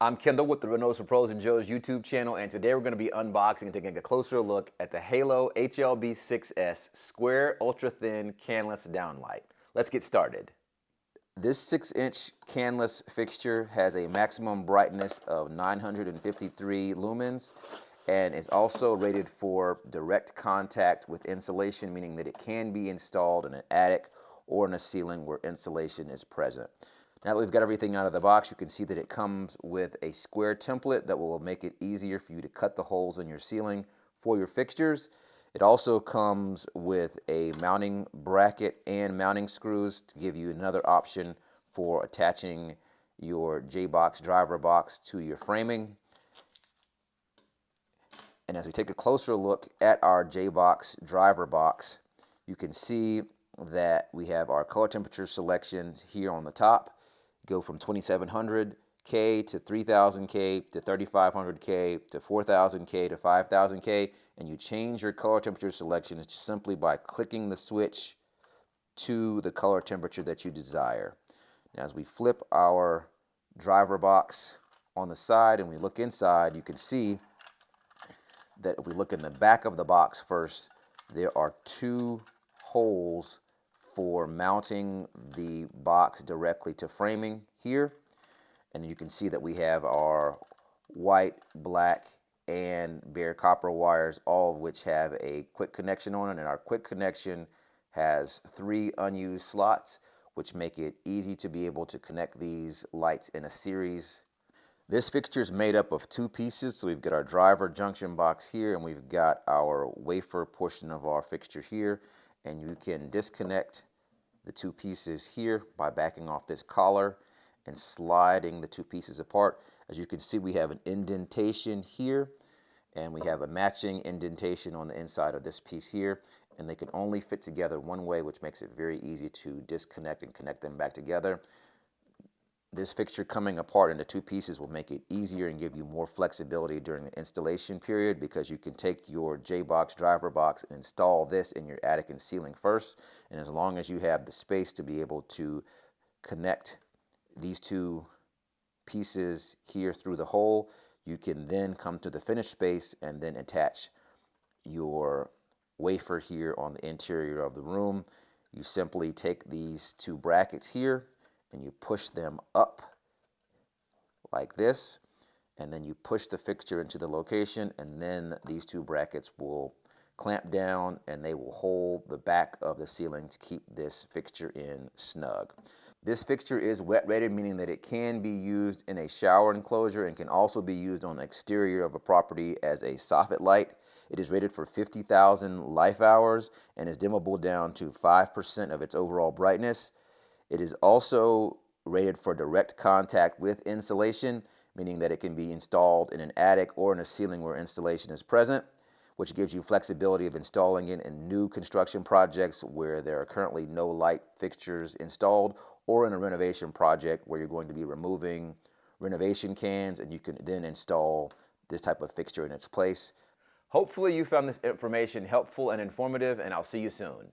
I'm Kendall with the Renos for Pros and Joe's YouTube channel, and today we're going to be unboxing and taking a closer look at the HALO HLB 6S Square Ultra Thin Canless Downlight. Let's get started. This 6-inch canless fixture has a maximum brightness of 953 lumens and is also rated for direct contact with insulation, meaning that it can be installed in an attic or in a ceiling where insulation is present. Now that we've got everything out of the box, you can see that it comes with a square template that will make it easier for you to cut the holes in your ceiling for your fixtures. It also comes with a mounting bracket and mounting screws to give you another option for attaching your J-box driver box to your framing. And as we take a closer look at our J-box driver box, you can see that we have our color temperature selections here on the top. Go from 2700K to 3000K to 3500K to 4000K to 5000K, and you change your color temperature selections simply by clicking the switch to the color temperature that you desire. Now, as we flip our driver box on the side and we look inside, you can see that if we look in the back of the box first, there are two holes for mounting the box directly to framing here. And you can see that we have our white, black, and bare copper wires, all of which have a quick connection on it. And our quick connection has 3 unused slots, which make it easy to be able to connect these lights in a series. This fixture is made up of 2 pieces. So we've got our driver junction box here, and we've got our wafer portion of our fixture here. And you can disconnect the 2 pieces here by backing off this collar and sliding the 2 pieces apart. As you can see, we have an indentation here, and we have a matching indentation on the inside of this piece here, and they can only fit together one way, which makes it very easy to disconnect and connect them back together. This fixture coming apart into 2 pieces will make it easier and give you more flexibility during the installation period, because you can take your J-box driver box and install this in your attic and ceiling first. And as long as you have the space to be able to connect these 2 pieces here through the hole, you can then come to the finished space and then attach your wafer here on the interior of the room. You simply take these 2 brackets here and you push them up like this, and then you push the fixture into the location, and then these 2 brackets will clamp down and they will hold the back of the ceiling to keep this fixture in snug. This fixture is wet rated, meaning that it can be used in a shower enclosure and can also be used on the exterior of a property as a soffit light. It is rated for 50,000 life hours and is dimmable down to 5% of its overall brightness. It is also rated for direct contact with insulation, meaning that it can be installed in an attic or in a ceiling where insulation is present, which gives you flexibility of installing it in new construction projects where there are currently no light fixtures installed, or in a renovation project where you're going to be removing renovation cans, and you can then install this type of fixture in its place. Hopefully you found this information helpful and informative, and I'll see you soon.